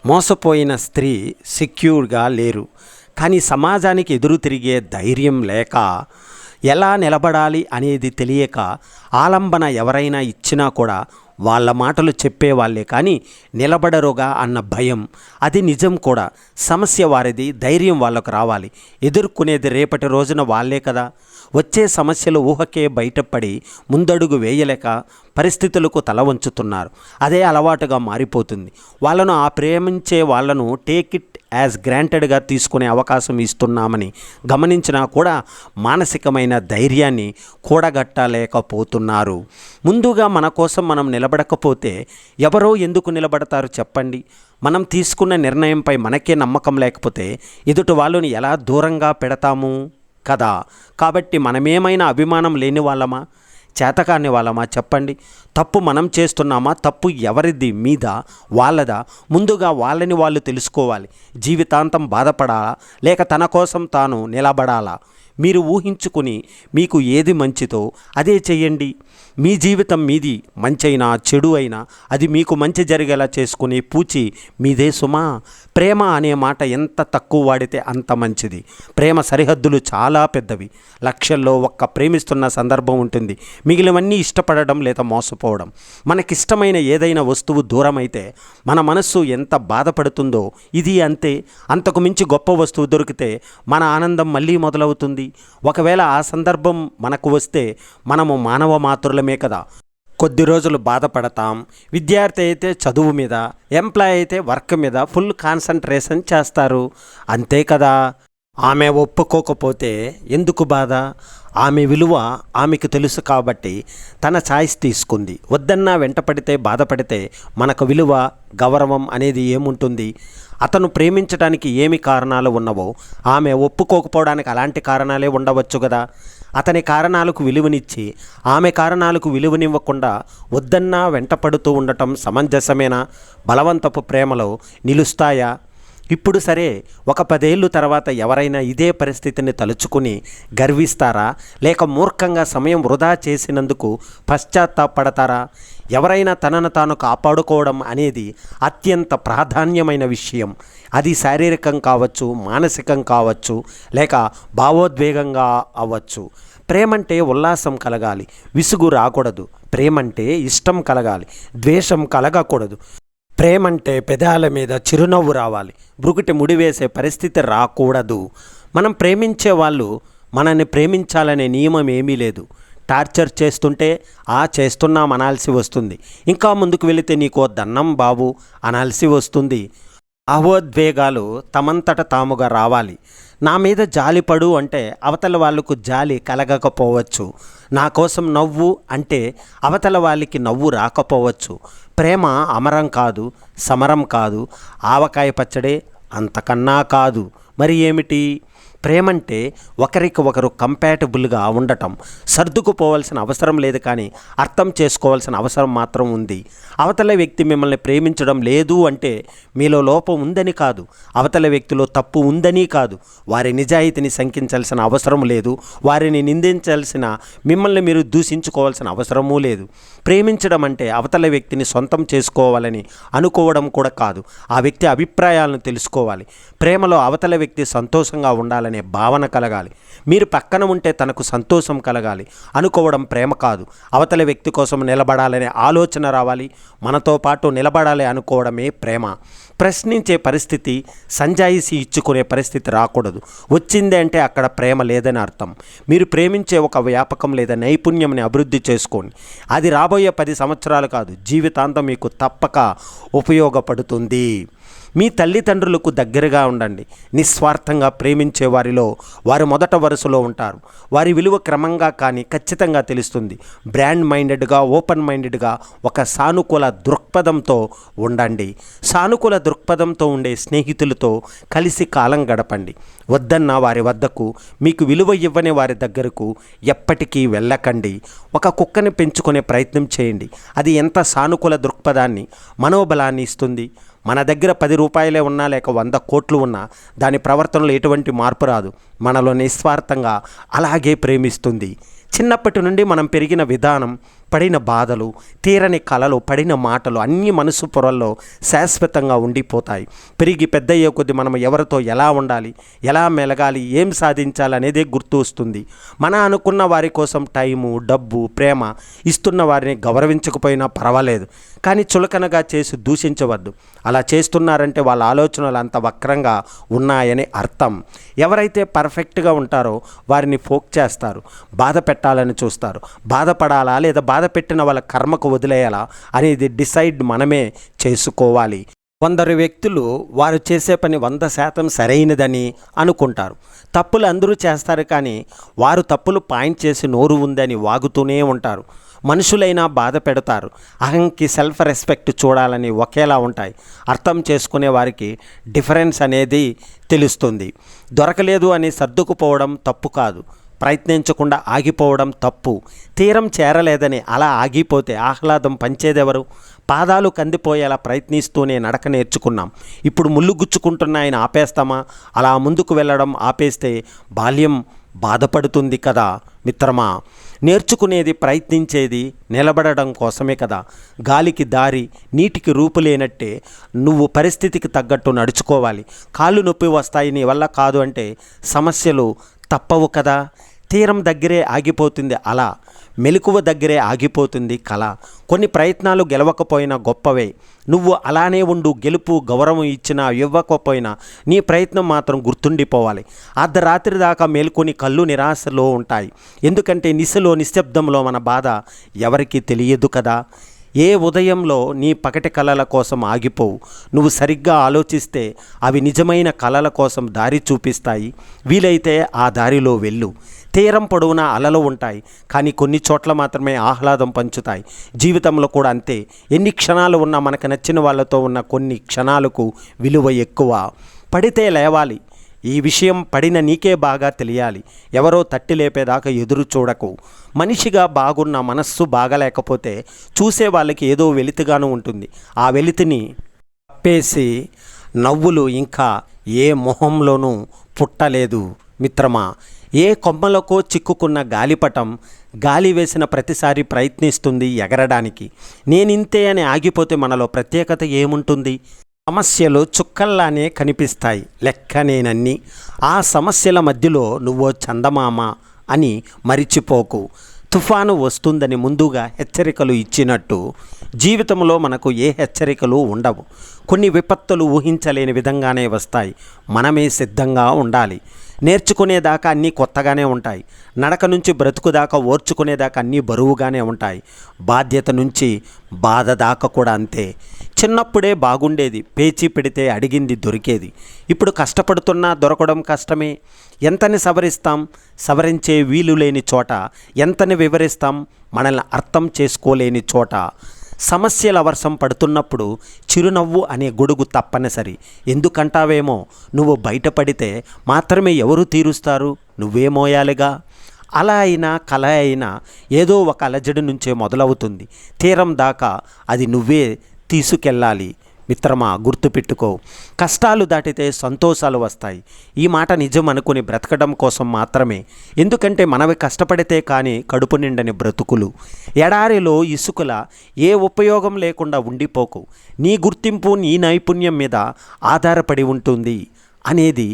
మోసపోయిన స్త్రీ సెక్యూర్గా లేరు. కానీ సమాజానికి ఎదురు తిరిగే ధైర్యం లేక, ఎలా నిలబడాలి అనేది తెలియక, ఆలంబన ఎవరైనా ఇచ్చినా కూడా వాళ్ళ మాటలు చెప్పేవాళ్ళే కానీ నిలబడరుగా అన్న భయం. అది నిజం కూడా. సమస్య వారిది, ధైర్యం వాళ్ళకు రావాలి. ఎదుర్కొనేది రేపటి రోజున వాళ్ళే కదా. వచ్చే సమస్యలు ఊహకే బయటపడి ముందడుగు వేయలేక పరిస్థితులకు తల వంచుతున్నారు. అదే అలవాటుగా మారిపోతుంది. వాళ్ళను ప్రేమించే వాళ్ళను టేక్ ఇట్ యాజ్ గ్రాంటెడ్గా తీసుకునే అవకాశం ఇస్తున్నామని గమనించినా కూడా మానసికమైన ధైర్యాన్ని కూడగట్టలేకపోతున్నారు. ముందుగా మన కోసం మనం నిలబడకపోతే ఎవరో ఎందుకు నిలబడతారు చెప్పండి. మనం తీసుకున్న నిర్ణయంపై మనకే నమ్మకం లేకపోతే ఎదుటి వాళ్ళని ఎలా దూరంగా పెడతాము కదా. కాబట్టి మనమేమైనా అభిమానం లేని వాళ్ళమా, చేతకాని వాళ్ళమా చెప్పండి. తప్పు మనం చేస్తున్నామా, తప్పు ఎవరిది, మీద వాళ్ళదా? ముందుగా వాళ్ళని వాళ్ళు తెలుసుకోవాలి. జీవితాంతం బాధపడాలా లేక తన కోసం తాను నిలబడాలా? మీరు ఊహించుకుని మీకు ఏది మంచితో అదే చెయ్యండి. మీ జీవితం మీది. మంచైనా చెడు అయినా అది మీకు మంచి జరిగేలా చేసుకునే పూచి మీదే సుమా. ప్రేమ అనే మాట ఎంత తక్కువ వాడితే అంత మంచిది. ప్రేమ సరిహద్దులు చాలా పెద్దవి. లక్షల్లో ఒక్క ప్రేమిస్తున్న సందర్భం ఉంటుంది. మిగిలినవన్నీ ఇష్టపడడం లేదా మోసపోవడం. మనకిష్టమైన ఏదైనా వస్తువు దూరమైతే మన మనస్సు ఎంత బాధపడుతుందో ఇది అంతే. అంతకు మించి గొప్ప వస్తువు దొరికితే మన ఆనందం మళ్ళీ మొదలవుతుంది. ఒకవేళ ఆ సందర్భం మనకు వస్తే మనము మానవ మాతృలమే కదా. కొద్ది రోజులు బాధపడతాం. విద్యార్థి అయితే చదువు మీద, ఎంప్లాయ్ అయితే వర్క్ మీద ఫుల్ కాన్సన్ట్రేషన్ చేస్తారు. అంతే కదా. ఆమె ఒప్పుకోకపోతే ఎందుకు బాధ? ఆమె విలువ ఆమెకు తెలుసు కాబట్టి తన ఛాయిస్ తీసుకుంది. వద్దన్నా వెంటపడితే బాధపడితే మనకు విలువ, గౌరవం అనేది ఏముంటుంది? అతను ప్రేమించడానికి ఏమి కారణాలు ఉన్నవో ఆమె ఒప్పుకోకపోవడానికి అలాంటి కారణాలే ఉండవచ్చు కదా. అతని కారణాలకు విలువనిచ్చి ఆమె కారణాలకు విలువనివ్వకుండా వద్దన్నా వెంటపడుతూ ఉండటం సమంజసమేనా? బలవంతపు ప్రేమలో నిలుస్తాయా? ఇప్పుడు సరే, ఒక 10 ఏళ్ళు తర్వాత ఎవరైనా ఇదే పరిస్థితిని తలుచుకుని గర్విస్తారా? లేక మూర్ఖంగా సమయం వృధా చేసినందుకు పశ్చాత్తాపడతారా? ఎవరైనా తనను తాను కాపాడుకోవడం అనేది అత్యంత ప్రాధాన్యమైన విషయం. అది శారీరకం కావచ్చు, మానసికం కావచ్చు, లేక భావోద్వేగంగా అవ్వచ్చు. ప్రేమంటే ఉల్లాసం కలగాలి, విసుగు రాకూడదు. ప్రేమంటే ఇష్టం కలగాలి, ద్వేషం కలగకూడదు. ప్రేమంటే పెదాల మీద చిరునవ్వు రావాలి, బ్రుకుటి ముడివేసే పరిస్థితి రాకూడదు. మనం ప్రేమించే వాళ్ళు మనల్ని ప్రేమించాలనే నియమం ఏమీ లేదు. టార్చర్ చేస్తుంటే చేస్తున్నాం అనాల్సి వస్తుంది. ఇంకా ముందుకు వెళితే నీకో దన్నం బాబు అనాల్సి వస్తుంది. భావోద్వేగాలు తమంతట తాముగా రావాలి. నా మీద జాలిపడు అంటే అవతల వాళ్ళకు జాలి కలగకపోవచ్చు. నా కోసం నవ్వు అంటే అవతల వాళ్ళకి నవ్వు రాకపోవచ్చు. ప్రేమ అమరం కాదు, సమరం కాదు, ఆవకాయ పచ్చడే అంతకన్నా కాదు. మరి ఏమిటి? ప్రేమంటే ఒకరికి ఒకరు కంపాటబుల్గా ఉండటం. సర్దుకుపోవాల్సిన అవసరం లేదు, కానీ అర్థం చేసుకోవాల్సిన అవసరం మాత్రం ఉంది. అవతల వ్యక్తి మిమ్మల్ని ప్రేమించడం లేదు అంటే మీలో లోపం ఉందని కాదు, అవతల వ్యక్తిలో తప్పు ఉందని కాదు. వారి నిజాయితీని శంకించాల్సిన అవసరం లేదు, వారిని నిందించాల్సిన, మిమ్మల్ని మీరు దూషించుకోవాల్సిన అవసరమూ లేదు. ప్రేమించడం అంటే అవతల వ్యక్తిని సొంతం చేసుకోవాలని అనుకోవడం కూడా కాదు. ఆ వ్యక్తి అభిప్రాయాలను తెలుసుకోవాలి. ప్రేమలో అవతల వ్యక్తి సంతోషంగా ఉండాలనే భావన కలగాలి. మీరు పక్కన ఉంటే తనకు సంతోషం కలగాలి అనుకోవడం ప్రేమ కాదు. అవతల వ్యక్తి కోసం నిలబడాలనే ఆలోచన రావాలి. మనతో పాటు నిలబడాలి అనుకోవడమే ప్రేమ. ప్రశ్నించే పరిస్థితి, సంజాయిషి ఇచ్చుకునే పరిస్థితి రాకూడదు. వచ్చిందే అంటే అక్కడ ప్రేమ లేదని అర్థం. మీరు ప్రేమించే ఒక వ్యాపకం లేదా నైపుణ్యంని అభివృద్ధి చేసుకోండి. అది రాబోయే 10 సంవత్సరాలు కాదు, జీవితాంతం మీకు తప్పక ఉపయోగపడుతుంది. మీ తల్లిదండ్రులకు దగ్గరగా ఉండండి. నిస్వార్థంగా ప్రేమించే వారిలో వారు మొదట వరుసలో ఉంటారు. వారి విలువ క్రమంగా కానీ ఖచ్చితంగా తెలుస్తుంది. బ్రాండ్ మైండెడ్గా, ఓపెన్ మైండెడ్గా, ఒక సానుకూల దృక్పథంతో ఉండండి. సానుకూల దృక్పథంతో ఉండే స్నేహితులతో కలిసి కాలం గడపండి. వద్దన్న వారి వద్దకు, మీకు విలువ ఇవ్వని వారి దగ్గరకు ఎప్పటికీ వెళ్ళకండి. ఒక కుక్కని పెంచుకునే ప్రయత్నం చేయండి. అది ఎంత సానుకూల దృక్పథాన్ని, మనోబలాన్ని ఇస్తుంది. మన దగ్గర 10 రూపాయలే ఉన్నా లేక 100 కోట్లు ఉన్నా దాని ప్రవర్తనలో ఎటువంటి మార్పు రాదు. మనలో నిస్వార్థంగా అలాగే ప్రేమిస్తుంది. చిన్నప్పటి నుండి మనం పెరిగిన విధానం, పడిన బాధలు, తీరని కలలు, పడిన మాటలు అన్నీ మనసు పొరల్లో శాశ్వతంగా ఉండిపోతాయి. పెరిగి పెద్దయ్యే కొద్దీ మనం ఎవరితో ఎలా ఉండాలి, ఎలా మెలగాలి, ఏం సాధించాలి అనేదే గుర్తు వస్తుంది. మన అనుకున్న వారి కోసం టైము, డబ్బు, ప్రేమ ఇస్తున్న వారిని గౌరవించకపోయినా పర్వాలేదు, కానీ చులకనగా చేసి దూషించవద్దు. అలా చేస్తున్నారంటే వాళ్ళ ఆలోచనలు అంత వక్రంగా ఉన్నాయని అర్థం. ఎవరైతే పర్ఫెక్ట్గా ఉంటారో వారిని ఫోక్ చేస్తారు, బాధ పెట్టాలని చూస్తారు. బాధపడాలా లేదా బాధ పెట్టిన వాళ్ళ కర్మకు వదిలేయాలా అనేది డిసైడ్ మనమే చేసుకోవాలి. కొందరు వ్యక్తులు వారు చేసే పని 100% సరైనదని అనుకుంటారు. తప్పులు అందరూ చేస్తారు, కానీ వారు తప్పులు పాయింట్ చేసి నోరు ఉందని వాగుతూనే ఉంటారు. మనుషులైనా బాధ పెడతారు. అహంకి సెల్ఫ్ రెస్పెక్ట్ చూడాలని ఒకేలా ఉంటాయి. అర్థం చేసుకునే వారికి డిఫరెన్స్ అనేది తెలుస్తుంది. దొరకలేదు అని సర్దుకుపోవడం తప్పు కాదు, ప్రయత్నించకుండా ఆగిపోవడం తప్పు. తీరం చేరలేదని అలా ఆగిపోతే ఆహ్లాదం పంచేదెవరు? పాదాలు కందిపోయేలా ప్రయత్నిస్తూనే నడక నేర్చుకున్నాం. ఇప్పుడు ముళ్ళు గుచ్చుకుంటున్నాయని ఆపేస్తామా? అలా ముందుకు వెళ్ళడం ఆపేస్తే బాల్యం బాధపడుతుంది కదా మిత్రమా. నేర్చుకునేది, ప్రయత్నించేది నిలబడడం కోసమే కదా. గాలికి దారి, నీటికి రూపు లేనట్టే నువ్వు పరిస్థితికి తగ్గట్టు నడుచుకోవాలి. కాళ్ళు నొప్పి వస్తాయి, నీ వల్ల కాదు అంటే సమస్యలు తప్పవు కదా. తీరం దగ్గరే ఆగిపోతుంది అల, మెలకువ దగ్గరే ఆగిపోతుంది కళ. కొన్ని ప్రయత్నాలు గెలవకపోయినా గొప్పవే. నువ్వు అలానే ఉండు. గెలుపు, గౌరవం ఇచ్చినా ఇవ్వకపోయినా నీ ప్రయత్నం మాత్రం గుర్తుండిపోవాలి. అర్ధరాత్రి దాకా మేల్కొని కళ్ళు నిరాశలో ఉంటాయి. ఎందుకంటే నిశ్శబ్దంలో మన బాధ ఎవరికీ తెలియదు కదా. ఏ ఉదయంలో నీ పగటి కలల కోసం ఆగిపోవు. నువ్వు సరిగ్గా ఆలోచిస్తే అవి నిజమైన కలల కోసం దారి చూపిస్తాయి. వీలైతే ఆ దారిలో వెళ్ళు. తీరం పొడవునా అలలు ఉంటాయి, కానీ కొన్ని చోట్ల మాత్రమే ఆహ్లాదం పంచుతాయి. జీవితంలో కూడా అంతే. ఎన్ని క్షణాలు ఉన్నా మనకు నచ్చిన వాళ్ళతో ఉన్న కొన్ని క్షణాలకు విలువ ఎక్కువ. పడితే లేవాలి. ఈ విషయం పడిన నీకే బాగా తెలియాలి. ఎవరో తట్టి లేపేదాకా ఎదురు చూడకు. మనిషిగా బాగున్న మనస్సు బాగలేకపోతే చూసే వాళ్ళకి ఏదో వెలితిగాను ఉంటుంది. ఆ వెలితిని కప్పేసి నవ్వులు ఇంకా ఏ మొహంలోనూ పుట్టలేదు మిత్రమా. ఏ కొమ్మలకో చిక్కుకున్న గాలిపటం గాలి వేసిన ప్రతిసారి ప్రయత్నిస్తుంది ఎగరడానికి. నేనింతే అని ఆగిపోతే మనలో ప్రత్యేకత ఏముంటుంది? సమస్యలు చుక్కల్లానే కనిపిస్తాయి, లెక్కనేనన్నీ. ఆ సమస్యల మధ్యలో నువ్వో చందమామ అని మరిచిపోకు. తుఫాను వస్తుందని ముందుగా హెచ్చరికలు ఇచ్చినట్టు జీవితంలో మనకు ఏ హెచ్చరికలు ఉండవు. కొన్ని విపత్తులు ఊహించలేని విధంగానే వస్తాయి. మనమే సిద్ధంగా ఉండాలి. నేర్చుకునేదాకా అన్నీ కొత్తగానే ఉంటాయి. నడక నుంచి బ్రతుకు దాకా ఓర్చుకునేదాకా అన్నీ బరువుగానే ఉంటాయి. బాధ్యత నుంచి బాధ దాకా కూడా అంతే. చిన్నప్పుడే బాగుండేది, పేచీ పెడితే అడిగింది దొరికేది. ఇప్పుడు కష్టపడుతున్నా దొరకడం కష్టమే. ఎంతని సవరిస్తాం? సవరించే వీలు లేని చోట ఎంతని వివరిస్తాం? మనల్ని అర్థం చేసుకోలేని చోట. సమస్యల వర్షం పడుతున్నప్పుడు చిరునవ్వు అనే గొడుగు తప్పనిసరి. ఎందుకంటావేమో, నువ్వు బయటపడితే మాత్రమే ఎవరు తీరుస్తారు? నువ్వే మోయాలిగా. అలా అయినా కల అయినా ఏదో ఒక అలజడి నుంచే మొదలవుతుంది. తీరం దాకా అది నువ్వే తీసుకెళ్ళాలి మిత్రమా. గుర్తుపెట్టుకో, కష్టాలు దాటితే సంతోషాలు వస్తాయి. ఈ మాట నిజం అనుకుని బ్రతకడం కోసం మాత్రమే. ఎందుకంటే మనవి కష్టపడితే కానీ కడుపు నిండని బ్రతుకులు. ఎడారిలో ఇసుకల ఏ ఉపయోగం లేకుండా ఉండిపోకు. నీ గుర్తింపు నీ నైపుణ్యం మీద ఆధారపడి ఉంటుంది అనేది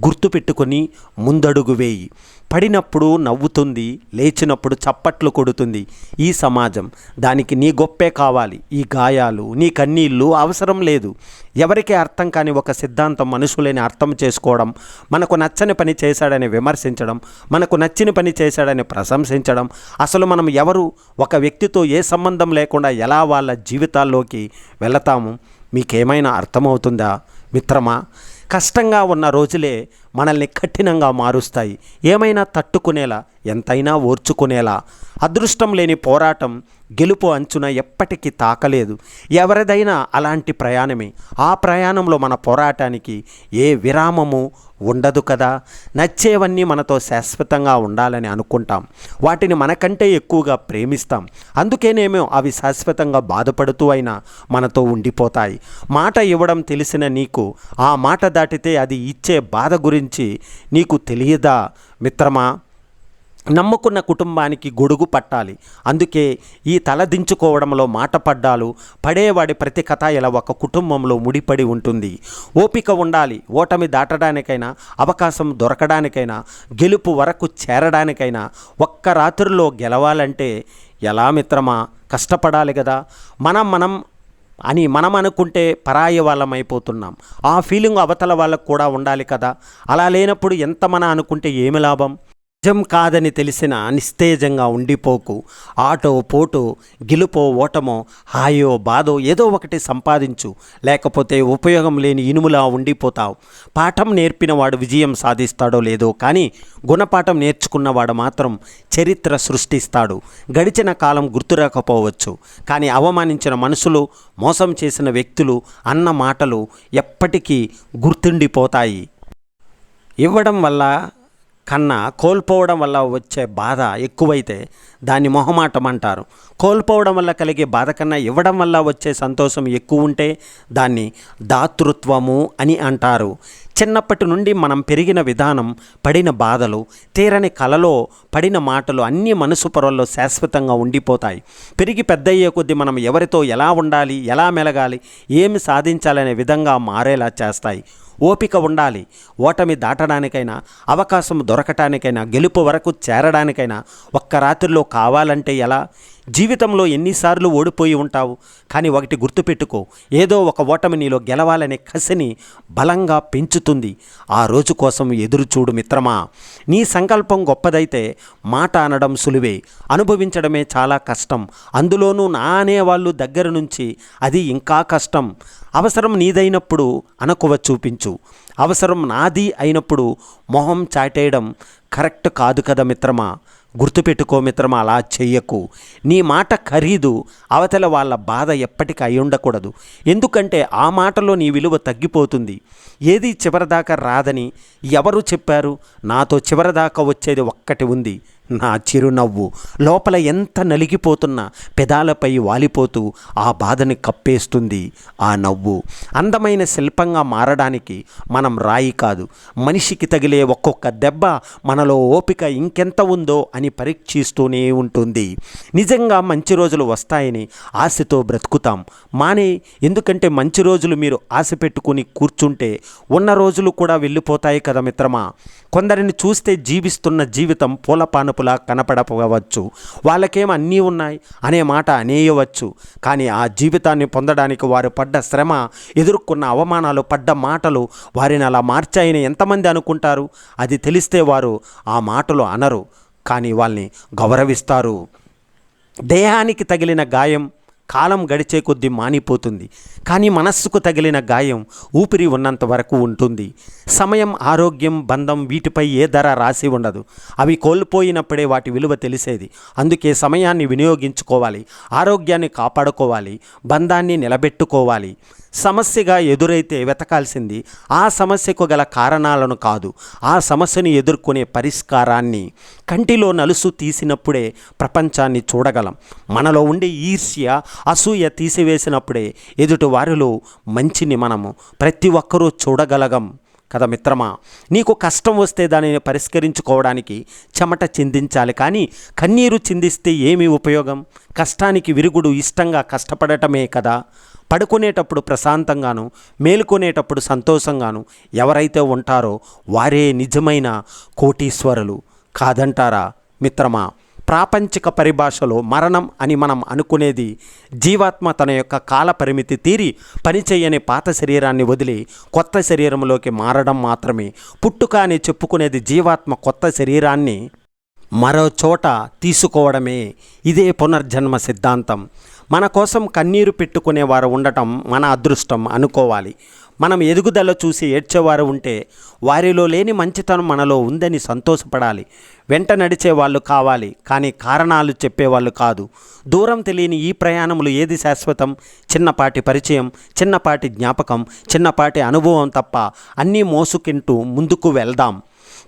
గుర్తుపెట్టుకొని ముందడుగు వేయి. పడినప్పుడు నవ్వుతుంది, లేచినప్పుడు చప్పట్లు కొడుతుంది ఈ సమాజం. దానికి నీ గొప్పే కావాలి. ఈ గాయాలు, నీ కన్నీళ్ళు అవసరం లేదు. ఎవరికీ అర్థం కాని ఒక సిద్ధాంతం మనుషులని అర్థం చేసుకోవడం, మనకు నచ్చని పని చేశాడని విమర్శించడం, మనకు నచ్చిన పని చేశాడని ప్రశంసించడం. అసలు మనం ఎవరు? ఒక వ్యక్తితో ఏ సంబంధం లేకుండా ఎలా వాళ్ళ జీవితాల్లోకి వెళతాము? మీకేమైనా అర్థమవుతుందా మిత్రమా? కష్టంగా ఉన్న రోజులే మనల్ని కఠినంగా మారుస్తాయి. ఏమైనా తట్టుకునేలా, ఎంతైనా ఓర్చుకునేలా. అదృష్టం లేని పోరాటం గెలుపు అంచున ఎప్పటికీ తాకలేదు. ఎవరిదైనా అలాంటి ప్రయాణమే. ఆ ప్రయాణంలో మన పోరాటానికి ఏ విరామము ఉండదు కదా. నచ్చేవన్నీ మనతో శాశ్వతంగా ఉండాలని అనుకుంటాం. వాటిని మనకంటే ఎక్కువగా ప్రేమిస్తాం. అందుకేనేమో అవి శాశ్వతంగా బాధపడుతూ అయినా మనతో ఉండిపోతాయి. మాట ఇవ్వడం తెలిసిన నీకు ఆ మాట దాటితే అది ఇచ్చే బాధ గురించి నీకు తెలియదా మిత్రమా? నమ్ముకున్న కుటుంబానికి గొడుగు పట్టాలి. అందుకే ఈ తలదించుకోవడంలో మాట పడ్డాలు పడేవాడి ప్రతి కథ ఇలా ఒక కుటుంబంలో ముడిపడి ఉంటుంది. ఓపిక ఉండాలి. ఓటమి దాటడానికైనా, అవకాశం దొరకడానికైనా, గెలుపు వరకు చేరడానికైనా. ఒక్క రాత్రిలో గెలవాలంటే ఎలా మిత్రమా? కష్టపడాలి కదా. మనం అనుకుంటే పరాయి వాళ్ళం అయిపోతున్నాం. ఆ ఫీలింగ్ అవతల వాళ్ళకు కూడా ఉండాలి కదా. అలా లేనప్పుడు ఎంత అనుకుంటే ఏమి లాభం? నిజం కాదని తెలిసిన నిస్తేజంగా ఉండిపోకు. ఆటో పోటో, గెలుపో ఓటమో, హాయో బాధో ఏదో ఒకటి సంపాదించు. లేకపోతే ఉపయోగం లేని ఇనుములా ఉండిపోతావు. పాఠం నేర్పినవాడు విజయం సాధిస్తాడో లేదో కానీ గుణపాఠం నేర్చుకున్నవాడు మాత్రం చరిత్ర సృష్టిస్తాడు. గడిచిన కాలం గుర్తురాకపోవచ్చు, కానీ అవమానించిన మనుషులు, మోసం చేసిన వ్యక్తులు అన్న మాటలు ఎప్పటికీ గుర్తుండిపోతాయి. ఇవ్వడం వల్ల కన్నా కోల్పోవడం వల్ల వచ్చే బాధ ఎక్కువైతే దాన్ని మొహమాటం అంటారు. కోల్పోవడం వల్ల కలిగే బాధ కన్నా ఇవ్వడం వల్ల వచ్చే సంతోషం ఎక్కువ ఉంటే దాన్ని దాతృత్వము అని అంటారు. చిన్నప్పటి నుండి మనం పెరిగిన విధానం, పడిన బాధలు, తీరని కలలో పడిన మాటలు అన్నీ మనసు పొరల్లో శాశ్వతంగా ఉండిపోతాయి. పెరిగి పెద్దయ్యే కొద్దీ మనం ఎవరితో ఎలా ఉండాలి, ఎలా మెలగాలి, ఏమి సాధించాలనే విధంగా మారేలా చేస్తాయి. ఓపిక ఉండాలి. ఓటమి దాటడానికైనా, అవకాశం దొరకటానికైనా, గెలుపు వరకు చేరడానికైనా ఒక్క రాత్రిలో కావాలంటే ఎలా? జీవితంలో ఎన్నిసార్లు ఓడిపోయి ఉంటావు, కానీ ఒకటి గుర్తుపెట్టుకో, ఏదో ఒక ఓటమి నీలో గెలవాలనే కసిని బలంగా పెంచుతుంది. ఆ రోజు కోసం ఎదురు చూడు మిత్రమా. నీ సంకల్పం గొప్పదైతే మాట అనడం సులువే, అనుభవించడమే చాలా కష్టం. అందులోనూ నా అనేవాళ్ళు దగ్గర నుంచి అది ఇంకా కష్టం. అవసరం నీదైనప్పుడు అనకువ చూపించు. అవసరం నాది అయినప్పుడు మొహం చాటేయడం కరెక్ట్ కాదు కదా మిత్రమా. గుర్తుపెట్టుకో మిత్రమా, అలా చెయ్యకు. నీ మాట ఖరీదు అవతల వాళ్ళ బాధ ఎప్పటికీ అయి ఉండకూడదు. ఎందుకంటే ఆ మాటలో నీ విలువ తగ్గిపోతుంది. ఏది చివరిదాకా రాదని ఎవరు చెప్పారు? నాతో చివరిదాకా వచ్చేది ఒక్కటి ఉంది, నా చిరునవ్వు. లోపల ఎంత నలిగిపోతున్నా పెదాలపై వాలిపోతూ ఆ బాధని కప్పేస్తుంది ఆ నవ్వు. అందమైన శిల్పంగా మారడానికి మనం రాయి కాదు, మనిషికి తగిలే ఒక్కొక్క దెబ్బ మనలో ఓపిక ఇంకెంత ఉందో అని పరీక్షిస్తూనే ఉంటుంది. నిజంగా మంచి రోజులు వస్తాయని ఆశతో బ్రతుకుతాం. ఎందుకంటే మంచి రోజులు మీరు ఆశ పెట్టుకుని కూర్చుంటే ఉన్న రోజులు కూడా వెళ్ళిపోతాయి కదా మిత్రమా. కొందరిని చూస్తే జీవిస్తున్న జీవితం పూలపానుపులా కనపడవచ్చు. వాళ్ళకేం అన్నీ ఉన్నాయి అనే మాట అనేయవచ్చు. కానీ ఆ జీవితాన్ని పొందడానికి వారు పడ్డ శ్రమ, ఎదుర్కొన్న అవమానాలు, పడ్డ మాటలు వారిని అలా మార్చాయని ఎంతమంది అనుకుంటారు? అది తెలిస్తే వారు ఆ మాటలు అనరు, కానీ వాళ్ళని గౌరవిస్తారు. దేహానికి తగిలిన గాయం కాలం గడిచే కొద్దీ మానిపోతుంది, కానీ మనస్సుకు తగిలిన గాయం ఊపిరి ఉన్నంత వరకు ఉంటుంది. సమయం, ఆరోగ్యం, బంధం వీటిపై ఏ ధర రాసి ఉండదు. అవి కోల్పోయినప్పుడే వాటి విలువ తెలిసేది. అందుకే సమయాన్ని వినియోగించుకోవాలి, ఆరోగ్యాన్ని కాపాడుకోవాలి, బంధాన్ని నిలబెట్టుకోవాలి. సమస్యగా ఎదురైతే వెతకాల్సింది ఆ సమస్యకు గల కారణాలను కాదు, ఆ సమస్యను ఎదుర్కొనే పరిష్కారాన్ని. కంటిలో నలుసు తీసినప్పుడే ప్రపంచాన్ని చూడగలం. మనలో ఉండే ఈర్ష్య, అసూయ తీసివేసినప్పుడే ఎదుటి వారిలో మంచిని మనము ప్రతి ఒక్కరూ చూడగలగం కదా మిత్రమా. నీకు కష్టం వస్తే దానిని పరిష్కరించుకోవడానికి చెమట చిందించాలి, కానీ కన్నీరు చిందిస్తే ఏమి ఉపయోగం? కష్టానికి విరుగుడు ఇష్టంగా కష్టపడటమే కదా. పడుకునేటప్పుడు ప్రశాంతంగాను, మేలుకునేటప్పుడు సంతోషంగాను ఎవరైతే ఉంటారో వారే నిజమైన కోటీశ్వరులు కాదంటారా మిత్రమా. ప్రాపంచిక పరిభాషలో మరణం అని మనం అనుకునేది జీవాత్మ తన యొక్క కాల పరిమితి తీరి పనిచేయని పాత శరీరాన్ని వదిలి కొత్త శరీరంలోకి మారడం మాత్రమే. పుట్టుక అని చెప్పుకునేది జీవాత్మ కొత్త శరీరాన్ని మరో చోట తీసుకోవడమే. ఇదే పునర్జన్మ సిద్ధాంతం. మన కోసం కన్నీరు పెట్టుకునేవారు ఉండటం మన అదృష్టం అనుకోవాలి. మనం ఎదుగుదల చూసి ఏడ్చేవారు ఉంటే వారిలో లేని మంచితనం మనలో ఉందని సంతోషపడాలి. వెంట నడిచే వాళ్ళు కావాలి, కానీ కారణాలు చెప్పేవాళ్ళు కాదు. దూరం తెలియని ఈ ప్రయాణములు ఏది శాశ్వతం? చిన్నపాటి పరిచయం, చిన్నపాటి జ్ఞాపకం, చిన్నపాటి అనుభవం తప్ప అన్నీ మోసుకుంటూ ముందుకు వెళ్దాం.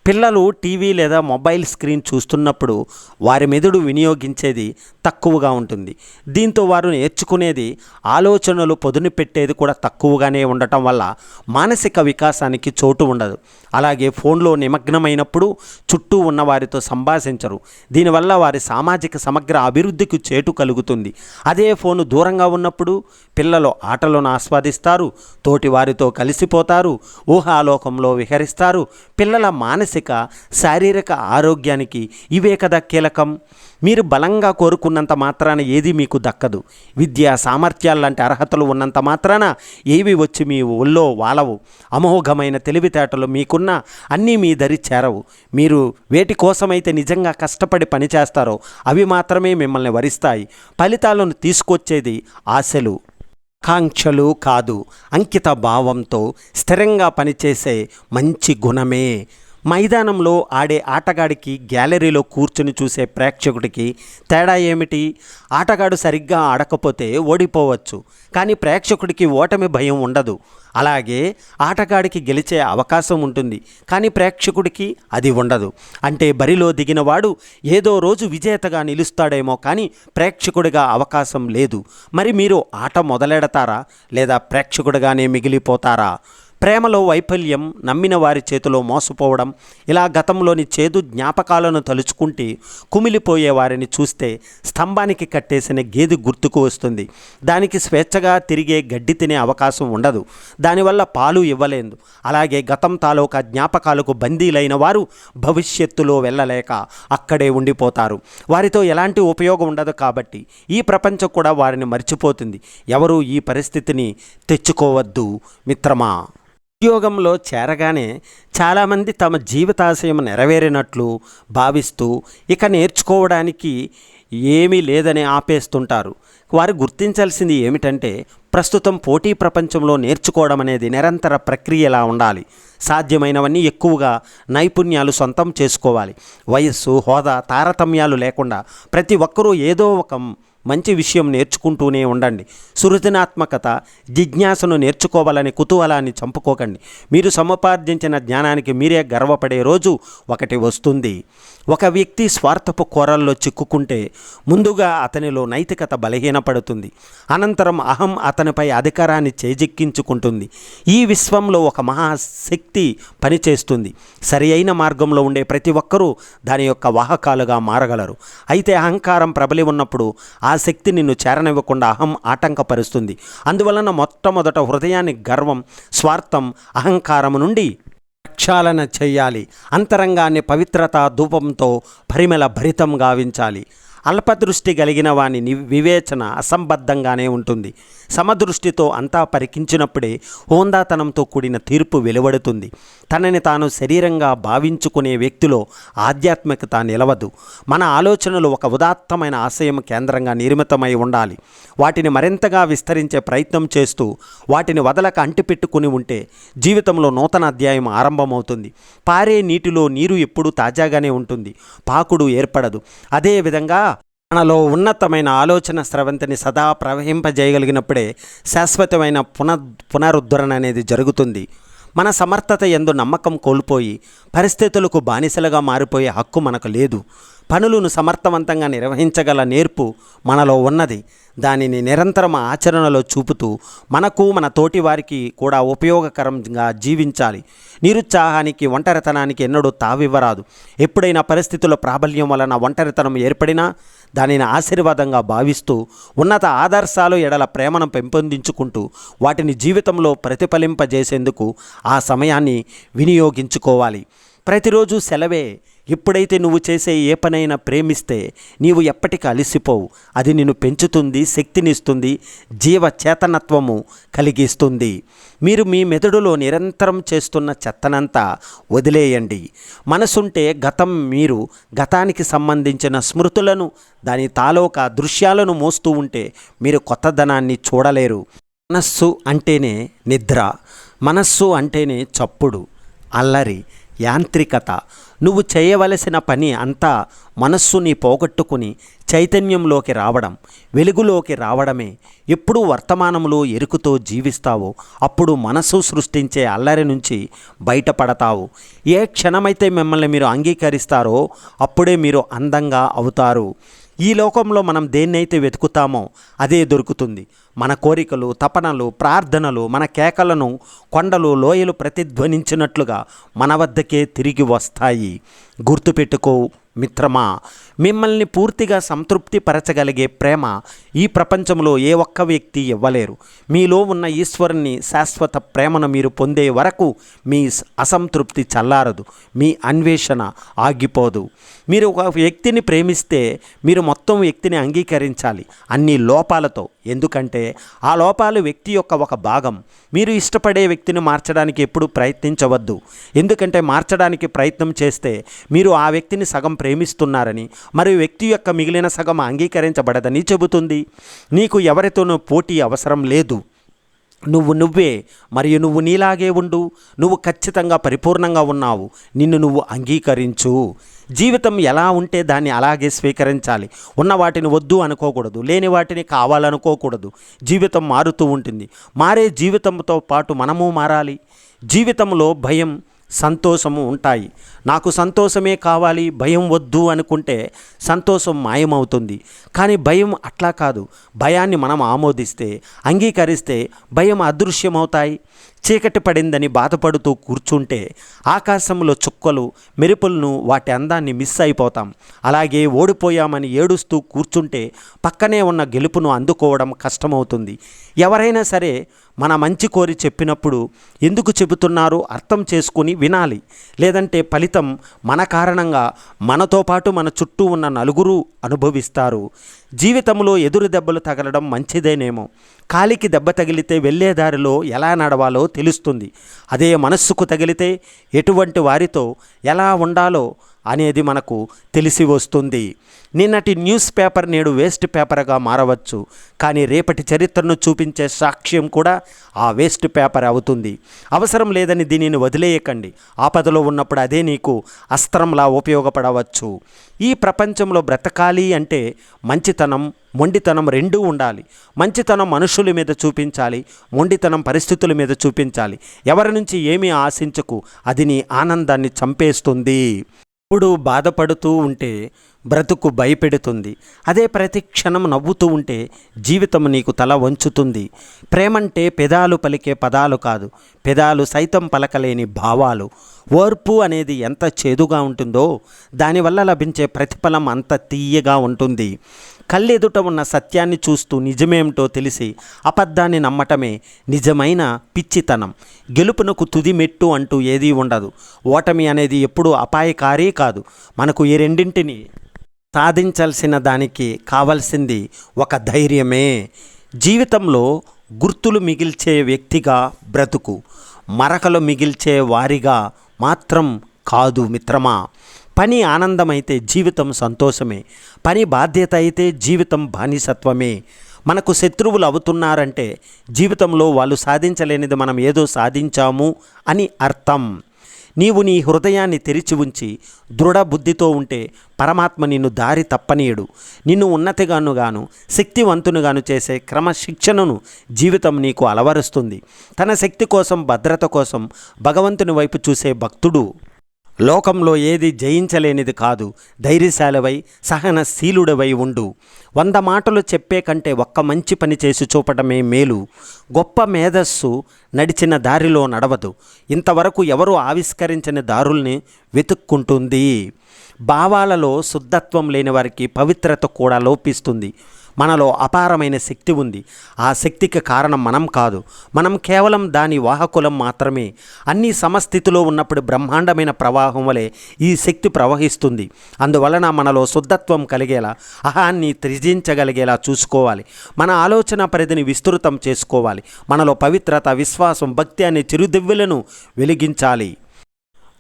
పిల్లలు టీవీ లేదా మొబైల్ స్క్రీన్ చూస్తున్నప్పుడు వారి మెదడు వినియోగించేది తక్కువగా ఉంటుంది. దీంతో వారు నేర్చుకునేది, ఆలోచనలు పొదును పెట్టేది కూడా తక్కువగానే ఉండటం వల్ల మానసిక వికాసానికి చోటు ఉండదు. అలాగే ఫోన్లో నిమగ్నమైనప్పుడు చుట్టూ ఉన్న వారితో సంభాషించరు. దీనివల్ల వారి సామాజిక సమగ్ర అభివృద్ధికి చేటు కలుగుతుంది. అదే ఫోను దూరంగా ఉన్నప్పుడు పిల్లలు ఆటలను ఆస్వాదిస్తారు, తోటి వారితో కలిసిపోతారు, ఊహాలోకంలో విహరిస్తారు. పిల్లల మానసిక శారీరక ఆరోగ్యానికి ఇవే కదా కీలకం. మీరు బలంగా కోరుకున్నంత మాత్రాన ఏది మీకు దక్కదు. విద్యా సామర్థ్యాలంటే అర్హతలు ఉన్నంత మాత్రాన ఏవి వచ్చి మీ ఒళ్ళో వాలవు. అమోఘమైన తెలివితేటలు మీకున్న అన్నీ మీ దరి చేరవు. మీరు వేటి కోసమైతే నిజంగా కష్టపడి పనిచేస్తారో అవి మాత్రమే మిమ్మల్ని వరిస్తాయి. ఫలితాలను తీసుకొచ్చేది ఆశలు, ఆకాంక్షలు కాదు, అంకిత భావంతో స్థిరంగా పనిచేసే మంచి గుణమే. మైదానంలో ఆడే ఆటగాడికి గ్యాలరీలో కూర్చుని చూసే ప్రేక్షకుడికి తేడా ఏమిటి? ఆటగాడు సరిగ్గా ఆడకపోతే ఓడిపోవచ్చు, కానీ ప్రేక్షకుడికి ఓటమి భయం ఉండదు. అలాగే ఆటగాడికి గెలిచే అవకాశం ఉంటుంది, కానీ ప్రేక్షకుడికి అది ఉండదు. అంటే బరిలో దిగినవాడు ఏదో రోజు విజేతగా నిలుస్తాడేమో, కానీ ప్రేక్షకుడిగా అవకాశం లేదు. మరి మీరు ఆట మొదలెడతారా లేదా ప్రేక్షకుడిగానే మిగిలిపోతారా? ప్రేమలో వైఫల్యం, నమ్మిన వారి చేతిలో మోసపోవడం, ఇలా గతంలోని చేదు జ్ఞాపకాలను తలుచుకుంటే కుమిలిపోయే వారిని చూస్తే స్తంభానికి కట్టేసిన గేదె గుర్తుకు వస్తుంది. దానికి స్వేచ్ఛగా తిరిగే గడ్డి తినే అవకాశం ఉండదు, దానివల్ల పాలు ఇవ్వలేదు. అలాగే గతం తాలూకా జ్ఞాపకాలకు బందీలైన వారు భవిష్యత్తులో వెళ్ళలేక అక్కడే ఉండిపోతారు. వారితో ఎలాంటి ఉపయోగం ఉండదు. కాబట్టి ఈ ప్రపంచం కూడా వారిని మర్చిపోతుంది. ఎవరూ ఈ పరిస్థితిని తెచ్చుకోవద్దు మిత్రమా. ఉద్యోగంలో చేరగానే చాలామంది తమ జీవితాశయం నెరవేరినట్లు భావిస్తూ ఇక నేర్చుకోవడానికి ఏమీ లేదని ఆపేస్తుంటారు. వారు గుర్తించాల్సింది ఏమిటంటే, ప్రస్తుతం పోటీ ప్రపంచంలో నేర్చుకోవడం అనేది నిరంతర ప్రక్రియలా ఉండాలి. సాధ్యమైనవన్నీ ఎక్కువగా నైపుణ్యాలు సొంతం చేసుకోవాలి. వయస్సు, హోదా, తారతమ్యాలు లేకుండా ప్రతి ఒక్కరూ ఏదో ఒక మంచి విషయం నేర్చుకుంటూనే ఉండండి. సృజనాత్మకత, జిజ్ఞాసను నేర్చుకోవాలని కుతూహలాన్ని చంపుకోకండి. మీరు సముపార్జించిన జ్ఞానానికి మీరే గర్వపడే రోజు ఒకటి వస్తుంది. ఒక వ్యక్తి స్వార్థపు కోరల్లో చిక్కుకుంటే ముందుగా అతనిలో నైతికత బలహీనపడుతుంది. అనంతరం అహం అతనిపై అధికారాన్ని చేజిక్కించుకుంటుంది. ఈ విశ్వంలో ఒక మహాశక్తి పనిచేస్తుంది. సరి అయిన మార్గంలో ఉండే ప్రతి ఒక్కరూ దాని యొక్క వాహకాలుగా మారగలరు. అయితే అహంకారం ప్రబలి ఉన్నప్పుడు ఆ శక్తి నిన్ను చేరనివ్వకుండా అహం ఆటంకపరుస్తుంది. అందువలన మొట్టమొదట హృదయాన్ని గర్వం, స్వార్థం, అహంకారము నుండి ప్రక్షాళన చేయాలి. అంతరంగాన్ని పవిత్రత ధూపంతో పరిమళ భరితం గావించాలి. అల్పదృష్టి కలిగిన వాని వివేచన అసంబద్ధంగానే ఉంటుంది. సమదృష్టితో అంతా పరికించినప్పుడే హోందాతనంతో కూడిన తీర్పు వెలువడుతుంది. తనని తాను శరీరంగా భావించుకునే వ్యక్తిలో ఆధ్యాత్మికత నిలవదు. మన ఆలోచనలు ఒక ఉదాత్తమైన ఆశయం కేంద్రంగా నిర్మితమై ఉండాలి. వాటిని మరింతగా విస్తరించే ప్రయత్నం చేస్తూ వాటిని వదలక అంటిపెట్టుకుని ఉంటే జీవితంలో నూతన అధ్యాయం ఆరంభమవుతుంది. పారే నీటిలో నీరు ఎప్పుడూ తాజాగానే ఉంటుంది, పాకుడు ఏర్పడదు. అదేవిధంగా మనలో ఉన్నతమైన ఆలోచన స్రవంతిని సదా ప్రవహింపజేయగలిగినప్పుడే శాశ్వతమైన పునరుద్ధరణ అనేది జరుగుతుంది. మన సమర్థత యందు నమ్మకం కోల్పోయి పరిస్థితులకు బానిసలుగా మారిపోయే హక్కు మనకు లేదు. పనులను సమర్థవంతంగా నిర్వహించగల నేర్పు మనలో ఉన్నది. దానిని నిరంతరం ఆచరణలో చూపుతూ మనకు, మన తోటి వారికి కూడా ఉపయోగకరంగా జీవించాలి. నిరుత్సాహానికి, ఒంటరితనానికి ఎన్నడూ తావివ్వరాదు. ఎప్పుడైనా పరిస్థితుల ప్రాబల్యం వలన ఒంటరితనం ఏర్పడినా దానిని ఆశీర్వాదంగా భావిస్తూ ఉన్నత ఆదర్శాలు ఎడల ప్రేమను పెంపొందించుకుంటూ వాటిని జీవితంలో ప్రతిఫలింపజేసేందుకు ఆ సమయాన్ని వినియోగించుకోవాలి. ప్రతిరోజు సెలవే. ఎప్పుడైతే నువ్వు చేసే ఏ పనైనా ప్రేమిస్తే నీవు ఎప్పటికీ అలసిపోవు. అది నిన్ను పెంచుతుంది, శక్తినిస్తుంది, జీవ చేతనత్వము కలిగిస్తుంది. మీరు మీ మెదడులో నిరంతరం చేస్తున్న చెత్తనంతా వదిలేయండి. మనసుంటే మీరు గతానికి సంబంధించిన స్మృతులను, దాని తాలూకా దృశ్యాలను మోస్తూ ఉంటే మీరు కొత్తదనాన్ని చూడలేరు. మనస్సు అంటేనే నిద్ర, మనస్సు అంటేనే చప్పుడు, అల్లరి, యాంత్రికత. నువ్వు చేయవలసిన పని అంతా మనస్సుని పోగొట్టుకుని చైతన్యంలోకి రావడం, వెలుగులోకి రావడమే. ఎప్పుడు వర్తమానంలో ఎరుకుతో జీవిస్తావో అప్పుడు మనసు సృష్టించే అల్లరి నుంచి బయటపడతావు. ఏ క్షణమైతే మిమ్మల్ని మీరు అంగీకరిస్తారో అప్పుడే మీరు అందంగా అవుతారు. ఈ లోకంలో మనం దేన్నైతే వెతుకుతామో అదే దొరుకుతుంది. మన కోరికలు, తపనలు, ప్రార్థనలు, మన కేకలను కొండలు, లోయలు ప్రతిధ్వనించినట్లుగా మన వద్దకే తిరిగి వస్తాయి. గుర్తుపెట్టుకో మిత్రమా, మిమ్మల్ని పూర్తిగా సంతృప్తి పరచగలిగే ప్రేమ ఈ ప్రపంచంలో ఏ ఒక్క వ్యక్తి ఇవ్వలేరు. మీలో ఉన్న ఈశ్వరుని శాశ్వత ప్రేమను మీరు పొందే వరకు మీ అసంతృప్తి చల్లారదు, మీ అన్వేషణ ఆగిపోదు. మీరు ఒక వ్యక్తిని ప్రేమిస్తే మీరు మొత్తం వ్యక్తిని అంగీకరించాలి అన్ని లోపాలతో. ఎందుకంటే ఆ లోపాలు వ్యక్తి యొక్క ఒక భాగం. మీరు ఇష్టపడే వ్యక్తిని మార్చడానికి ఎప్పుడు ప్రయత్నించవద్దు. ఎందుకంటే మార్చడానికి ప్రయత్నం చేస్తే మీరు ఆ వ్యక్తిని సగం ప్రేమిస్తున్నారని, మరియు వ్యక్తి యొక్క మిగిలిన సగం అంగీకరించబడదని చెబుతుంది. నీకు ఎవరితోనూ పోటీ అవసరం లేదు. నువ్వే మరియు నువ్వు నీలాగే ఉండు. నువ్వు ఖచ్చితంగా పరిపూర్ణంగా ఉన్నావు. నిన్ను నువ్వు అంగీకరించు. జీవితం ఎలా ఉంటే దాన్ని అలాగే స్వీకరించాలి. ఉన్న వాటిని వద్దు అనుకోకూడదు, లేని వాటిని కావాలనుకోకూడదు. జీవితం మారుతూ ఉంటుంది. మారే జీవితంతో పాటు మనము మారాలి. జీవితంలో భయం, సంతోషము ఉంటాయి. నాకు సంతోషమే కావాలి, భయం వద్దు అనుకుంటే సంతోషం మాయమవుతుంది. కానీ భయం అట్లా కాదు. భయాన్ని మనం ఆమోదిస్తే, అంగీకరిస్తే భయం అదృశ్యమవుతాయి. చీకటి పడిందని బాధపడుతూ కూర్చుంటే ఆకాశంలో చుక్కలు, మెరుపులను, వాటి అందాన్ని మిస్ అయిపోతాం. అలాగే ఓడిపోయామని ఏడుస్తూ కూర్చుంటే పక్కనే ఉన్న గెలుపును అందుకోవడం కష్టమవుతుంది. ఎవరైనా సరే మన మంచి కోరి చెప్పినప్పుడు ఎందుకు చెబుతున్నారో అర్థం చేసుకుని వినాలి. లేదంటే ఫలితం మన కారణంగా మనతో పాటు మన చుట్టూ ఉన్న నలుగురు అనుభవిస్తారు. జీవితంలో ఎదురు దెబ్బలు తగలడం మంచిదేనేమో. కాలికి దెబ్బ తగిలితే వెళ్ళే దారిలో ఎలా నడవాలో తెలుస్తుంది. అదే మనస్సుకు తగిలితే ఎటువంటి వారితో ఎలా ఉండాలో అనేది మనకు తెలిసి వస్తుంది. నిన్నటి న్యూస్ పేపర్ నేడు వేస్ట్ పేపర్గా మారవచ్చు, కానీ రేపటి చరిత్రను చూపించే సాక్ష్యం కూడా ఆ వేస్ట్ పేపర్ అవుతుంది. అవసరం లేదని దీనిని వదిలేయకండి. ఆపదలో ఉన్నప్పుడు అదే నీకు అస్త్రంలా ఉపయోగపడవచ్చు. ఈ ప్రపంచంలో బ్రతకాలి అంటే మంచితనం, మొండితనం రెండూ ఉండాలి. మంచితనం మనుషుల మీద చూపించాలి, మొండితనం పరిస్థితుల మీద చూపించాలి. ఎవరి నుంచి ఏమీ ఆశించకు, అది నీ ఆనందాన్ని చంపేస్తుంది. ఇప్పుడు బాధపడుతూ ఉంటే బ్రతుకు భయపెడుతుంది. అదే ప్రతి క్షణం నవ్వుతూ ఉంటే జీవితం నీకు తల వంచుతుంది. ప్రేమంటే పెదాలు పలికే పదాలు కాదు, పెదాలు సైతం పలకలేని భావాలు. ఓర్పు అనేది ఎంత చేదుగా ఉంటుందో దానివల్ల లభించే ప్రతిఫలం అంత తీయగా ఉంటుంది. కళ్ళెదుట ఉన్న సత్యాన్ని చూస్తూ నిజమేమిటో తెలిసి అబద్ధాన్ని నమ్మటమే నిజమైన పిచ్చితనం. గెలుపునకు తుది మెట్టు అంటూ ఏదీ ఉండదు. ఓటమి అనేది ఎప్పుడూ అపాయకారీ కాదు. మనకు ఈ రెండింటిని సాధించాల్సిన దానికి కావాల్సింది ఒక ధైర్యమే. జీవితంలో గుర్తులు మిగిల్చే వ్యక్తిగా బ్రతుకు, మరకలు మిగిల్చే వారిగా మాత్రం కాదు మిత్రమా. పని ఆనందమైతే జీవితం సంతోషమే, పని బాధ్యత అయితే జీవితం బానిసత్వమే. మనకు శత్రువులు అవుతున్నారంటే జీవితంలో వాళ్ళు సాధించలేనిది మనం ఏదో సాధించాము అని అర్థం. నీవు నీ హృదయాన్ని తెరిచి ఉంచి దృఢ బుద్ధితో ఉంటే పరమాత్మ నిన్ను దారి తప్పనీయడు. నిన్ను ఉన్నతిగాను శక్తివంతునిగాను చేసే క్రమశిక్షణను జీవితం నీకు అలవరుస్తుంది. తన శక్తి కోసం, భద్రత కోసం భగవంతుని వైపు చూసే భక్తుడు లోకంలో ఏది జయించలేనిది కాదు. ధైర్యశాలివై సహనశీలుడవై ఉండు. 100 మాటలు చెప్పే కంటే ఒక్క మంచి పని చేసి చూపటమే మేలు. గొప్ప మేధస్సు నడిచిన దారిలో నడవదు, ఇంతవరకు ఎవరూ ఆవిష్కరించని దారుల్ని వెతుక్కుంటుంది. భావాలలో శుద్ధత్వం లేని వారికి పవిత్రత కూడా లోపిస్తుంది. మనలో అపారమైన శక్తి ఉంది. ఆ శక్తికి కారణం మనం కాదు, మనం కేవలం దాని వాహకులం మాత్రమే. అన్ని సమస్థితిలో ఉన్నప్పుడు బ్రహ్మాండమైన ప్రవాహం వలె ఈ శక్తి ప్రవహిస్తుంది. అందువలన మనలో శుద్ధత్వం కలిగేలా, అహాన్ని త్యజించగలిగేలా చూసుకోవాలి. మన ఆలోచన పరిధిని విస్తృతం చేసుకోవాలి. మనలో పవిత్రత, విశ్వాసం, భక్తి అనే చిరుదివ్వులను వెలిగించాలి.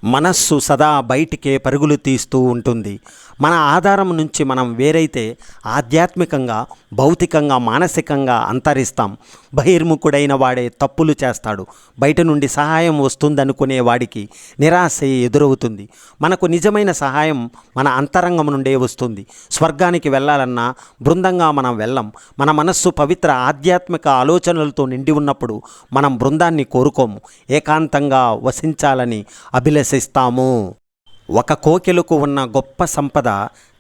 మనస్సు సదా బయటికే పరుగులు తీస్తూ ఉంటుంది. మన ఆధారం నుంచి మనం వేరైతే ఆధ్యాత్మికంగా, భౌతికంగా, మానసికంగా అంతరిస్తాం. బహిర్ముఖుడైన వాడే తప్పులు చేస్తాడు. బయట నుండి సహాయం వస్తుందనుకునే వాడికి నిరాశ ఎదురవుతుంది. మనకు నిజమైన సహాయం మన అంతరంగం నుండే వస్తుంది. స్వర్గానికి వెళ్ళాలన్నా బృందంగా మనం వెళ్ళం. మన మనస్సు పవిత్ర ఆధ్యాత్మిక ఆలోచనలతో నిండి ఉన్నప్పుడు మనం బృందాన్ని కోరుకోము, ఏకాంతంగా వసించాలని అభిలషిస్తాము. ఒక కోకిలకు ఉన్న గొప్ప సంపద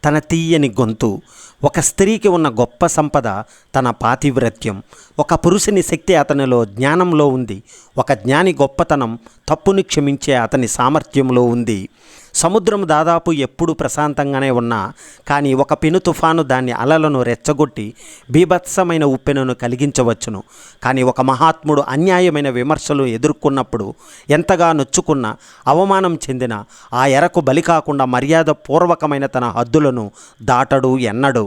తన తీయని గొంతు. ఒక స్త్రీకి ఉన్న గొప్ప సంపద తన పాతివ్రత్యం. ఒక పురుషుని శక్తి అతనిలో జ్ఞానంలో ఉంది. ఒక జ్ఞాని గొప్పతనం తప్పుని క్షమించే అతని సామర్థ్యంలో ఉంది. సముద్రం దాదాపు ఎప్పుడు ప్రశాంతంగానే ఉన్నా కానీ ఒక పెను తుఫాను దాని అలలను రెచ్చగొట్టి బీభత్సమైన ఉప్పెనను కలిగించవచ్చును. కానీ ఒక మహాత్ముడు అన్యాయమైన విమర్శలు ఎదుర్కొన్నప్పుడు ఎంతగా నొచ్చుకున్నా, అవమానం చెందిన ఆ ఎరకు బలి కాకుండా మర్యాద పూర్వకమైన తన హద్దులను దాటడు ఎన్నడు.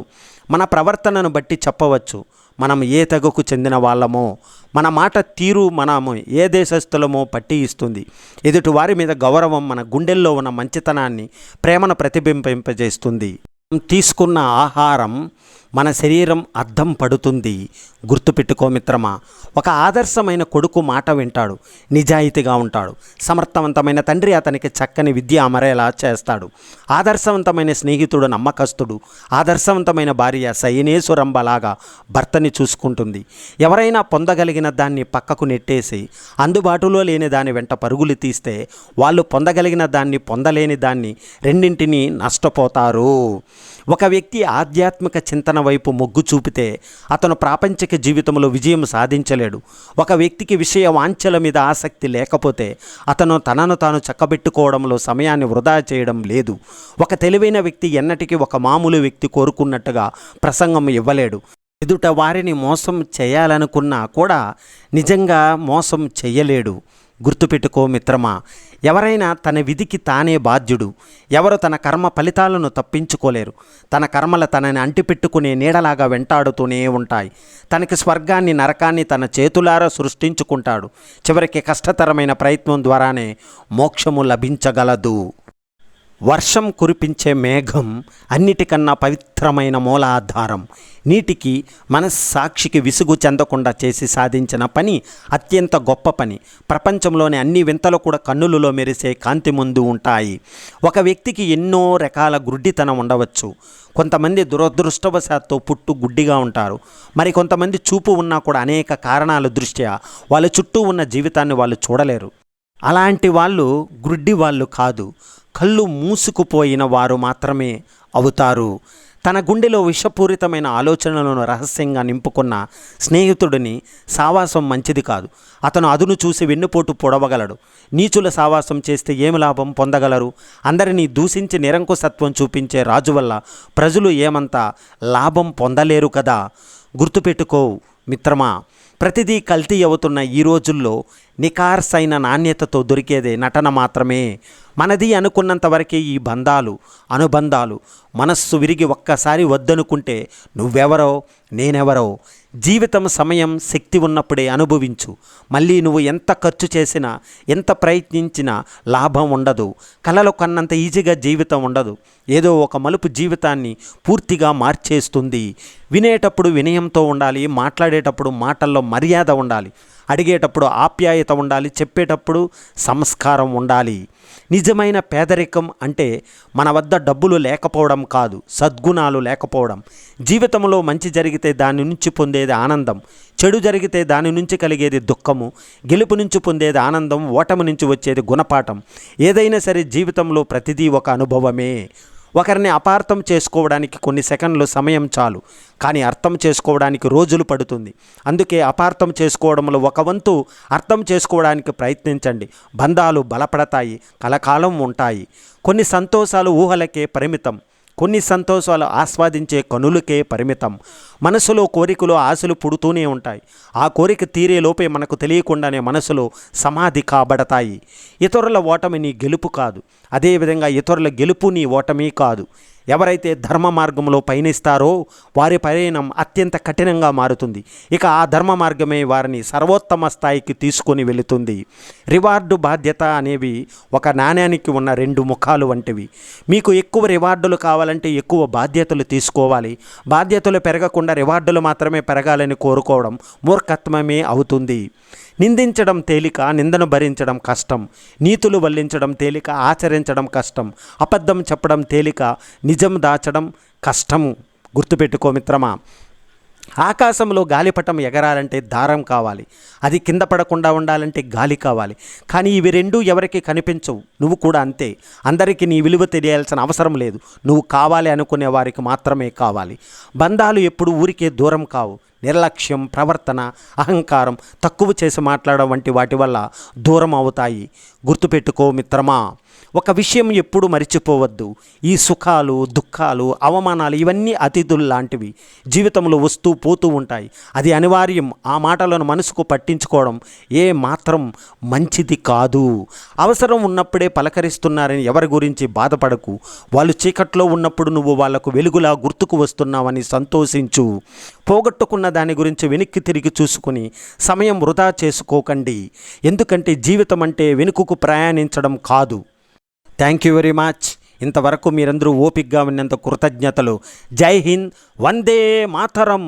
మన ప్రవర్తనను బట్టి చెప్పవచ్చు మనం ఏ తెగకు చెందిన వాళ్ళమో. మన మాట తీరు మనము ఏ దేశస్థులమో పట్టి ఇస్తుంది. ఎదుటి వారి మీద గౌరవం మన గుండెల్లో ఉన్న మంచితనాన్ని, ప్రేమను ప్రతిబింబింపజేస్తుంది. తీసుకున్న ఆహారం మన శరీరం అద్దం పడుతుంది. గుర్తుపెట్టుకో మిత్రమా, ఒక ఆదర్శమైన కొడుకు మాట వింటాడు, నిజాయితీగా ఉంటాడు. సమర్థవంతమైన తండ్రి అతనికి చక్కని విద్య అమరేలా చేస్తాడు. ఆదర్శవంతమైన స్నేహితుడు నమ్మకస్తుడు. ఆదర్శవంతమైన భార్య సైనేశ్వరంబలాగా భర్తని చూసుకుంటుంది. ఎవరైనా పొందగలిగిన దాన్ని పక్కకు నెట్టేసి అందుబాటులో లేని దాని వెంట పరుగులు తీస్తే వాళ్ళు పొందగలిగిన దాన్ని, పొందలేని దాన్ని, రెండింటినీ నష్టపోతారు. ఒక వ్యక్తి ఆధ్యాత్మిక చింతన వైపు మొగ్గు చూపితే అతను ప్రాపంచిక జీవితంలో విజయం సాధించలేడు. ఒక వ్యక్తికి విషయ వాంఛల మీద ఆసక్తి లేకపోతే అతను తనను తాను చక్కబెట్టుకోవడంలో సమయాన్ని వృధా చేయడం లేదు. ఒక తెలివైన వ్యక్తి ఎన్నటికీ ఒక మామూలు వ్యక్తి కోరుకున్నట్టుగా ప్రసంగం ఇవ్వలేడు. ఎదుట వారిని మోసం చేయాలనుకున్నా కూడా నిజంగా మోసం చెయ్యలేడు. గుర్తుపెట్టుకో మిత్రమా, ఎవరైనా తన విధికి తానే బాధ్యుడు. ఎవరు తన కర్మ ఫలితాలను తప్పించుకోలేరు. తన కర్మల తనని అంటిపెట్టుకునే నీడలాగా వెంటాడుతూనే ఉంటాయి. తనకి స్వర్గాన్ని, నరకాన్ని తన చేతులారా సృష్టించుకుంటాడు. చివరికి కష్టతరమైన ప్రయత్నం ద్వారానే మోక్షము లభించగలదు. వర్షం కురిపించే మేఘం అన్నిటికన్నా పవిత్రమైన మూలాధారం. నీటికి మనస్సాక్షికి విసుగు చెందకుండా చేసి సాధించిన పని అత్యంత గొప్ప పని. ప్రపంచంలోని అన్ని వింతలు కూడా కన్నులలో మెరిసే కాంతి ముందు ఉంటాయి. ఒక వ్యక్తికి ఎన్నో రకాల గుడ్డితనం ఉండవచ్చు. కొంతమంది దురదృష్టవశాత్తు పుట్టు గుడ్డిగా ఉంటారు. మరి కొంతమంది చూపు ఉన్నా కూడా అనేక కారణాల దృష్ట్యా వాళ్ళ చుట్టూ ఉన్న జీవితాన్ని వాళ్ళు చూడలేరు. అలాంటి వాళ్ళు గుడ్డి వాళ్ళు కాదు, కళ్ళు మూసుకుపోయిన వారు మాత్రమే అవుతారు. తన గుండెలో విషపూరితమైన ఆలోచనలను రహస్యంగా నింపుకున్న స్నేహితుడిని సావాసం మంచిది కాదు. అతను అదును చూసి వెన్నుపోటు పొడవగలడు. నీచుల సావాసం చేస్తే ఏమి లాభం పొందగలరు? అందరినీ దూషించి నిరంకుశత్వం చూపించే రాజు వల్ల ప్రజలు ఏమంతా లాభం పొందలేరు కదా. గుర్తుపెట్టుకో మిత్రమా, ప్రతిదీ కల్తీ అవుతున్న ఈ రోజుల్లో నికార్సైన నాణ్యతతో దొరికేదే నటన మాత్రమే. మనది అనుకున్నంత వరకే ఈ బంధాలు, అనుబంధాలు. మనస్సు విరిగి ఒక్కసారి వద్దనుకుంటే నువ్వెవరో నేనెవరో. జీవితం, సమయం, శక్తి ఉన్నప్పుడే అనుభవించు. మళ్ళీ నువ్వు ఎంత ఖర్చు చేసినా, ఎంత ప్రయత్నించినా లాభం ఉండదు. కలలు కన్నంత ఈజీగా జీవితం ఉండదు. ఏదో ఒక మలుపు జీవితాన్ని పూర్తిగా మార్చేస్తుంది. వినేటప్పుడు వినయంతో ఉండాలి. మాట్లాడేటప్పుడు మాటల్లో మర్యాద ఉండాలి. అడిగేటప్పుడు ఆప్యాయత ఉండాలి. చెప్పేటప్పుడు సంస్కారం ఉండాలి. నిజమైన పేదరికం అంటే మన వద్ద డబ్బులు లేకపోవడం కాదు, సద్గుణాలు లేకపోవడం. జీవితంలో మంచి జరిగితే దాని నుంచి పొందేది ఆనందం, చెడు జరిగితే దాని నుంచి కలిగేది దుఃఖము. గెలుపు నుంచి పొందేది ఆనందం, ఓటమి నుంచి వచ్చేది గుణపాఠం. ఏదైనా సరే జీవితంలో ప్రతిదీ ఒక అనుభవమే. ఒకరిని అపార్థం చేసుకోవడానికి కొన్ని సెకండ్లు సమయం చాలు, కానీ అర్థం చేసుకోవడానికి రోజులు పడుతుంది. అందుకే అపార్థం చేసుకోవడంలో ఒక వంతు అర్థం చేసుకోవడానికి ప్రయత్నించండి. బంధాలు బలపడతాయి, కలకాలం ఉంటాయి. కొన్ని సంతోషాలు ఊహలకే పరిమితం, కొన్ని సంతోషాలు ఆస్వాదించే కనులకే పరిమితం. మనసులో కోరికలు ఆశలు పుడుతూనే ఉంటాయి. ఆ కోరిక తీరే లోపే మనకు తెలియకుండానే మనసులో సమాధి కాబడతాయి. ఇతరుల ఓటమి నీ గెలుపు కాదు, అదేవిధంగా ఇతరుల గెలుపు నీ ఓటమి కాదు. ఎవరైతే ధర్మ మార్గంలో పయనిస్తారో వారి పయనం అత్యంత కఠినంగా మారుతుంది. ఇక ఆ ధర్మ మార్గమే వారిని సర్వోత్తమ స్థాయికి తీసుకొని వెళుతుంది. రివార్డు బాధ్యత అనేవి ఒక నాణ్యానికి ఉన్న రెండు ముఖాలు వంటివి. మీకు ఎక్కువ రివార్డులు కావాలంటే ఎక్కువ బాధ్యతలు తీసుకోవాలి. బాధ్యతలు పెరగకుండా రివార్డులు మాత్రమే పెరగాలని కోరుకోవడం మూర్ఖత్వమే అవుతుంది. నిందించడం తేలిక, నిందను భరించడం కష్టం. నీతులు వల్లించడం తేలిక, ఆచరించడం కష్టం. అబద్ధం చెప్పడం తేలిక, నిజం దాచడం కష్టం. గుర్తుపెట్టుకో మిత్రమా, ఆకాశంలో గాలిపటం ఎగరాలంటే దారం కావాలి, అది కింద పడకుండా ఉండాలంటే గాలి కావాలి. కానీ ఇవి రెండూ ఎవరికి కనిపించవు. నువ్వు కూడా అంతే. అందరికీ నీ విలువ తెలియాల్సిన అవసరం లేదు. నువ్వు కావాలి అనుకునే వారికి మాత్రమే కావాలి. బంధాలు ఎప్పుడు ఊరికే దూరం కావు. నిర్లక్ష్యం, ప్రవర్తన, అహంకారం, తక్కువ చేసి మాట్లాడడం వంటి వాటి వల్ల దూరం అవుతాయి. గుర్తుపెట్టుకో మిత్రమా, ఒక విషయం ఎప్పుడు మరిచిపోవద్దు. ఈ సుఖాలు, దుఃఖాలు, అవమానాలు ఇవన్నీ అతిథులు లాంటివి. జీవితంలో వస్తూ పోతూ ఉంటాయి. అది అనివార్యం. ఆ మాటలను మనసుకు పట్టించుకోవడం ఏ మాత్రం మంచిది కాదు. అవసరం ఉన్నప్పుడే పలకరిస్తున్నారని ఎవరి గురించి బాధపడకు. వాళ్ళు చీకట్లో ఉన్నప్పుడు నువ్వు వాళ్లకు వెలుగులా గుర్తుకు వస్తున్నావని సంతోషించు. పోగొట్టుకున్న దాని గురించి వెనక్కి తిరిగి చూసుకుని సమయం వృధా చేసుకోకండి. ఎందుకంటే జీవితం అంటే వెనుకకు ప్రయాణించడం కాదు. Thank you very much. ఇంతవరకు మీరందరూ ఓపికగా ఉన్నంత కృతజ్ఞతలు. జై హింద్, వందే మాతరం.